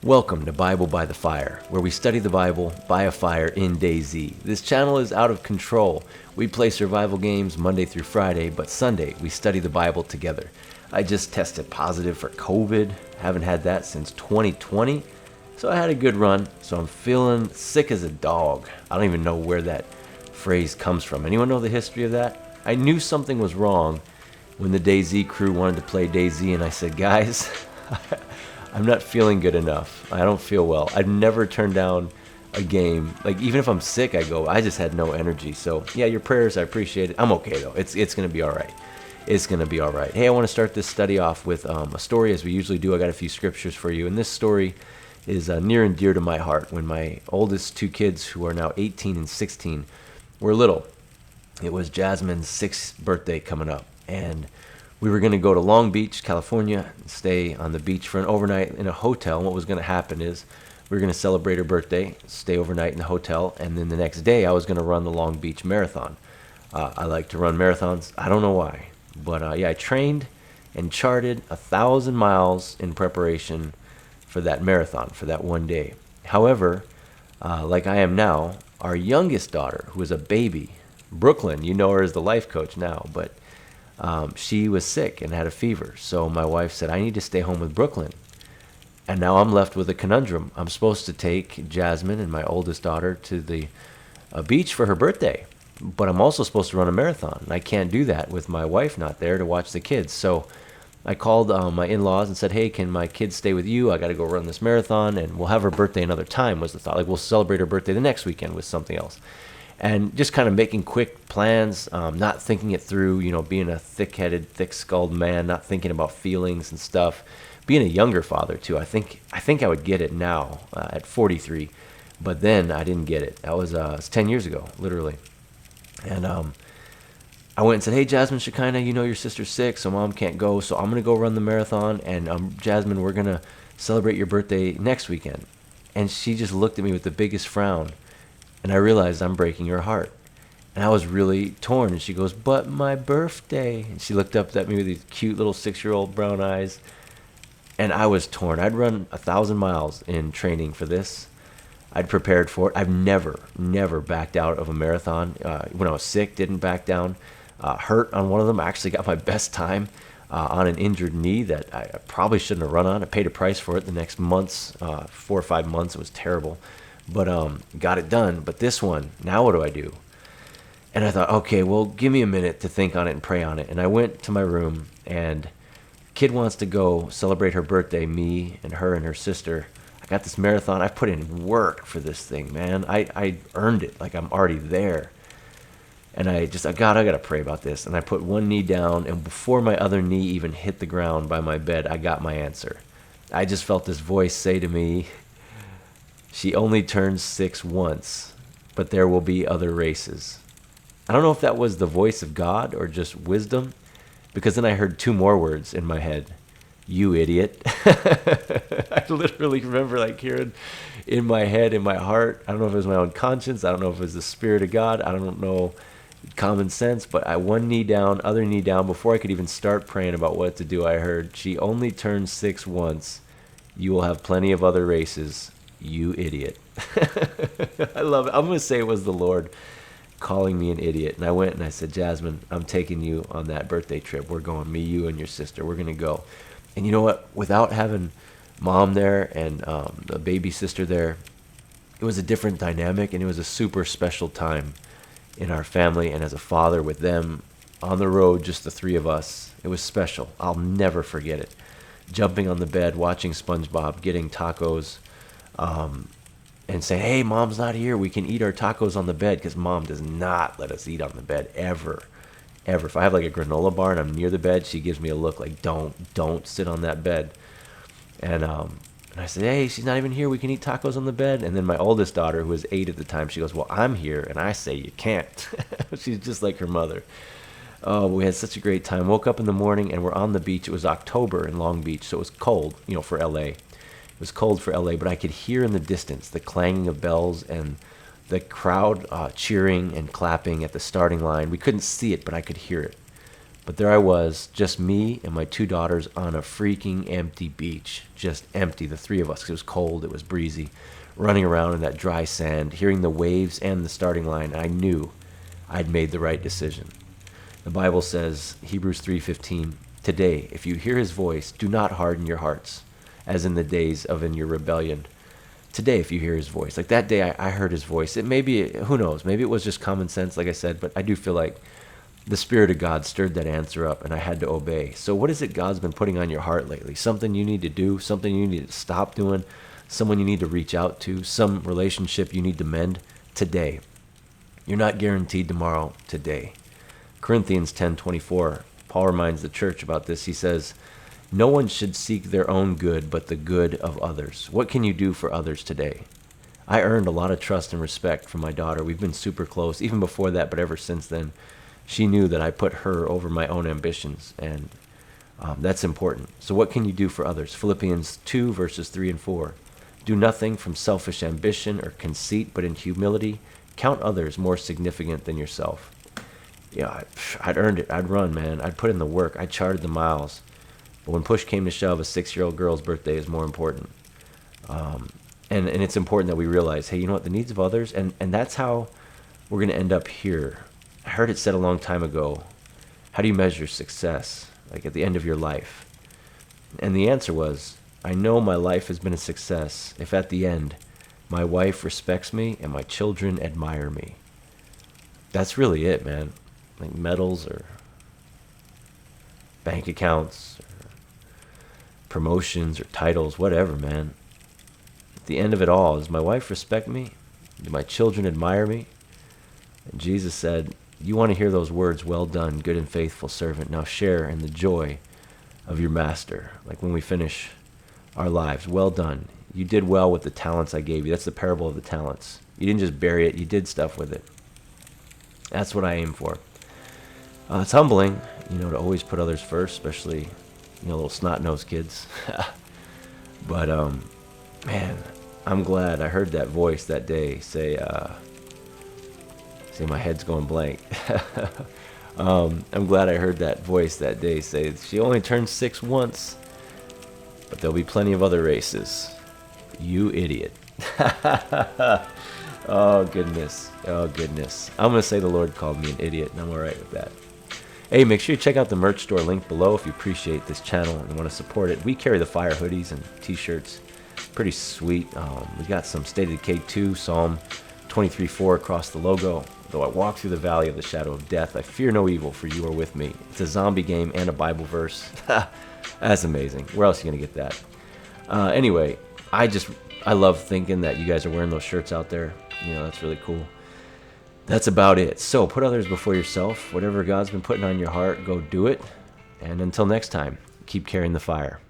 Welcome to Bible by the Fire, where we study the Bible by a fire in DAYZ. This channel is out of control. We play survival games Monday through Friday, but Sunday we study the Bible together. I just tested positive for COVID. Haven't had that since 2020, so I had a good run. So I'm feeling sick as a dog. I don't even know where that phrase comes from. Anyone know the history of that? I knew something was wrong when the DayZ crew wanted to play DayZ, and I said, guys, I'm not feeling good enough. I don't feel well. I've never turned down a game. Like, even if I'm sick, I just had no energy. So, yeah, your prayers, I appreciate it. I'm okay, though. It's going to be all right. It's going to be all right. Hey, I want to start this study off with a story, as we usually do. I got a few scriptures for you. And this story is near and dear to my heart. When my oldest two kids, who are now 18 and 16, were little, it was Jasmine's 6th birthday coming up. And we were going to go to Long Beach, California, and stay on the beach for an overnight in a hotel. And what was going to happen is we were going to celebrate her birthday, stay overnight in the hotel, and then the next day I was going to run the Long Beach Marathon. I like to run marathons. I don't know why. But yeah, I trained and charted 1,000 miles in preparation for that marathon, for that one day. However, like I am now, our youngest daughter, who was a baby, Brooklyn, you know her as the life coach now, but she was sick and had a fever. So my wife said, I need to stay home with Brooklyn. And now I'm left with a conundrum. I'm supposed to take Jasmine and my oldest daughter to the beach for her birthday, but I'm also supposed to run a marathon. I can't do that with my wife not there to watch the kids. So I called my in-laws and said, hey, can my kids stay with you? I got to go run this marathon, and we'll have her birthday another time, was the thought. Like, we'll celebrate her birthday the next weekend with something else. And just kind of making quick plans, not thinking it through, being a thick-headed, thick-skulled man, not thinking about feelings and stuff. Being a younger father, too. I think I would get it now at 43, but then I didn't get it. That was 10 years ago, literally. And I went and said, hey, Jasmine Shekinah, your sister's sick, so Mom can't go, so I'm going to go run the marathon, and Jasmine, we're going to celebrate your birthday next weekend. And she just looked at me with the biggest frown. And I realized I'm breaking her heart. And I was really torn. And she goes, but my birthday. And she looked up at me with these cute little 6-year-old brown eyes. And I was torn. I'd run 1,000 miles in training for this. I'd prepared for it. I've never backed out of a marathon. When I was sick, didn't back down. Hurt on one of them. I actually got my best time on an injured knee that I probably shouldn't have run on. I paid a price for it the next months, 4 or 5 months. It was terrible. But got it done. But this one, now what do I do? And I thought, okay, well, give me a minute to think on it and pray on it. And I went to my room, and kid wants to go celebrate her birthday, me and her sister. I got this marathon. I've put in work for this thing, man. I earned it. Like, I'm already there. And I got to pray about this. And I put one knee down, and before my other knee even hit the ground by my bed, I got my answer. I just felt this voice say to me, she only turns 6 once, but there will be other races. I don't know if that was the voice of God or just wisdom, because then I heard 2 more words in my head. You idiot. I literally remember hearing in my head, in my heart, I don't know if it was my own conscience, I don't know if it was the Spirit of God, I don't know, common sense, but I one knee down, other knee down, before I could even start praying about what to do, I heard, she only turns 6 once. You will have plenty of other races. You idiot. I love it. I'm going to say it was the Lord calling me an idiot. And I went and I said, Jasmine, I'm taking you on that birthday trip. We're going, me, you, and your sister. We're going to go. And you know what? Without having Mom there and the baby sister there, it was a different dynamic, and it was a super special time in our family. And as a father with them on the road, just the 3 of us, it was special. I'll never forget it. Jumping on the bed, watching SpongeBob, getting tacos, and say, hey, Mom's not here. We can eat our tacos on the bed, because Mom does not let us eat on the bed ever. If I have a granola bar and I'm near the bed, she gives me a look like, don't sit on that bed. And I said, hey, she's not even here. We can eat tacos on the bed. And then my oldest daughter, who was 8 at the time, she goes, well, I'm here. And I say, you can't. She's just like her mother. Oh, we had such a great time. Woke up in the morning and we're on the beach. It was October in Long Beach, so it was cold, for LA. It was cold for LA, but I could hear in the distance the clanging of bells and the crowd cheering and clapping at the starting line. We couldn't see it, but I could hear it. But there I was, just me and my 2 daughters on a freaking empty beach. Just empty, the 3 of us. It was cold, it was breezy. Running around in that dry sand, hearing the waves and the starting line. I knew I'd made the right decision. The Bible says, Hebrews 3:15, today, if you hear his voice, do not harden your hearts, as in the days of in your rebellion. Today, if you hear his voice. Like that day, I heard his voice. It may be, who knows, maybe it was just common sense, like I said, but I do feel like the Spirit of God stirred that answer up, and I had to obey. So what is it God's been putting on your heart lately? Something you need to do, something you need to stop doing, someone you need to reach out to, some relationship you need to mend today. You're not guaranteed tomorrow, today. Corinthians 10:24, Paul reminds the church about this. He says, no one should seek their own good, but the good of others. What can you do for others today? I earned a lot of trust and respect from my daughter. We've been super close, even before that, but ever since then. She knew that I put her over my own ambitions, and that's important. So what can you do for others? Philippians 2, verses 3 and 4. Do nothing from selfish ambition or conceit, but in humility, count others more significant than yourself. Yeah, I'd earned it. I'd run, man. I'd put in the work. I charted the miles. But when push came to shove, a 6-year-old girl's birthday is more important. And it's important that we realize, hey, you know what, the needs of others, and that's how we're going to end up here. I heard it said a long time ago, how do you measure success, like at the end of your life? And the answer was, I know my life has been a success if at the end my wife respects me and my children admire me. That's really it, man. Like medals or bank accounts or promotions or titles, whatever, man. At the end of it all, does my wife respect me? Do my children admire me? And Jesus said, you want to hear those words, well done, good and faithful servant. Now share in the joy of your master. Like when we finish our lives, well done. You did well with the talents I gave you. That's the parable of the talents. You didn't just bury it, you did stuff with it. That's what I aim for. It's humbling, to always put others first, especially, little snot-nosed kids. But, man, I'm glad I heard that voice that day say my head's going blank. I'm glad I heard that voice that day say, she only turned 6 once, but there'll be plenty of other races. You idiot. Oh, goodness. Oh, goodness. I'm going to say the Lord called me an idiot, and I'm all right with that. Hey, make sure you check out the merch store link below if you appreciate this channel and want to support it. We carry the fire hoodies and t-shirts. Pretty sweet. We got some State of Decay 2, Psalm 23:4 across the logo. Though I walk through the valley of the shadow of death, I fear no evil, for you are with me. It's a zombie game and a Bible verse. That's amazing. Where else are you going to get that? Anyway, I love thinking that you guys are wearing those shirts out there. That's really cool. That's about it. So put others before yourself. Whatever God's been putting on your heart, go do it. And until next time, keep carrying the fire.